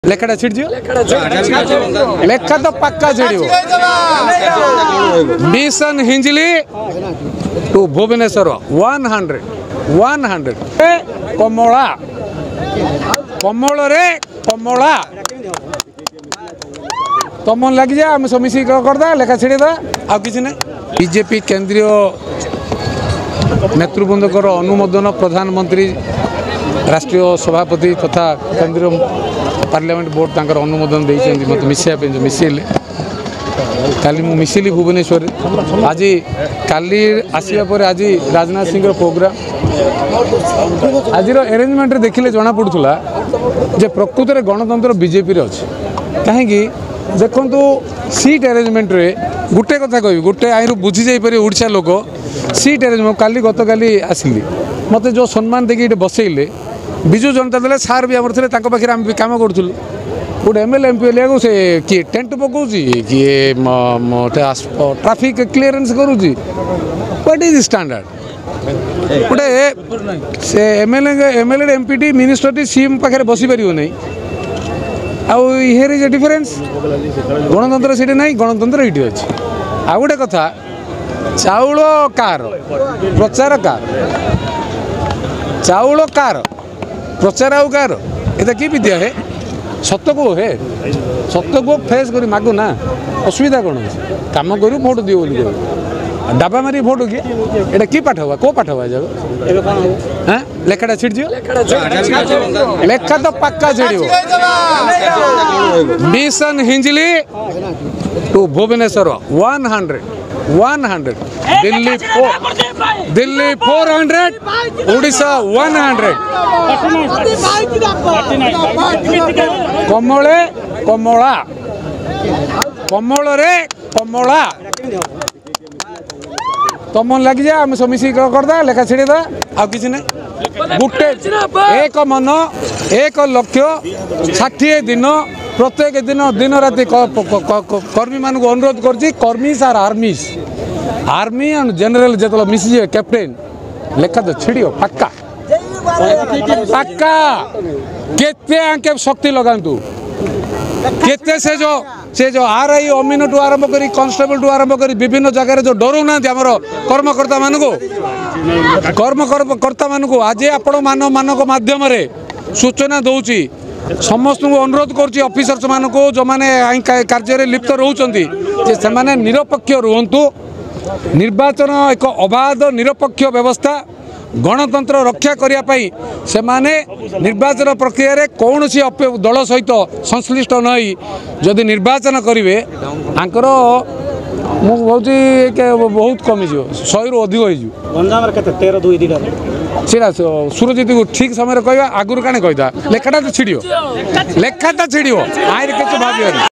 लेखाटा छिड़जियो लेखा तो पक्का छिड़ियो मिशन हिंजली टू भुवनेश्वर 100 कमला कमल रे कमला तुम लग जाए आम सब मिसिक करदा लेखा छिड़ेदा आ किसी ने बीजेपी केंद्रीय नेतृवृंदकर अनुमोदन प्रधानमंत्री राष्ट्रीय सभापति तथा केंद्रीय पार्लियामेंट बोर्ड तंकर अनुमोदन देइछन्ती मत मिसिया पे मिसिले काली मु मिसिली भुवनेश्वर आज काली आसिया पर आज राजनाथ सिंह प्रोग्राम आज अरेंजमेंट देखिले जना पड़ुला जे प्रकृत में गणतंत्र बीजेपी रे अछि कहीं देखु सीट अरेंजमेंट रे गोटे कथा कह गोटे आई बुझी जापर ओडिशा लोक सीट अरेंजमेंट काली गत काली आसिली मत जो सम्मान देखिए बसैले विजु जनता दल सार भी आमर थे पाखे आम भी कम करूँ गोटे एमएलए एमपी लिया से किए टेंट पकाउँ किए ट्राफिक क्लीयरेंस करुँच व्हाट इज स्टैंडर्ड गोटे से एमएलए एमपी मिनिस्टर टी सीएम पाखे बसी पार नहीं आउ हियर इज ए डिफरेन्स गणतंत्र से नहीं गणतंत्र ये अच्छे आ गोटे कथा चाउल कार प्रचार कार चाउल कार प्रचार आउ कार ये कि विद्या है सत को है सत को फेस कर मागु ना असुविधा कौन कम करूँ भोट दियो बोली कह डाबा मारी भोट किए ये कि पाठ हुआ कौ पाठ हुआ जब हाँ लेखाटा छिड़जियो लेखा तो पक्का छिड़ियो मिशन हिंजली टू भुवनेश्वर 100 दिल्ली 400 उड़ीसा 100 कमले कमला कमल रे कमला तुम लग जाए आम सब मिसिक करदा लेखा छिड़ेदा आ किसी ने गोटे एक मन एक लक्ष्य 60 दिन प्रत्येक दिन दिन राति कर्मी मान अनुरोध कर्मीज आर आर्मी एंड जनरल जो मिसी कैप्टेन लेखा तो छिड़ियो पक्का पक्का केते आंके शक्ति लगातु केते से जो आरआई अमीन टू आरंभ करी कांस्टेबल टू आरंभ करी विभिन्न जगह जो डरू ना कर्मकर्ता मान को आज आपण मान माध्यम सूचना दौची समस्त अनुरोध करुच्ची ऑफिसर्स मान को जो मैंने कार्य लिप्त रोचंती से माने निरपेक्ष रुहंतु निर्वाचन एक अबाध निरपेक्ष व्यवस्था गणतंत्र रक्षा करने से माने निर्वाचन प्रक्रिया रे कौन सी दल सहित संश्लिष्ट नई जदि निर्वाचन करेंगे आंकर मुझे बहुत कमी 100 रु अधिक हो सुरजित को ठीक समय कहवा आगुरी काने कहता लेखाटा तो छिड़ियो लेखा तो छिड़ियो आईर किसी भाव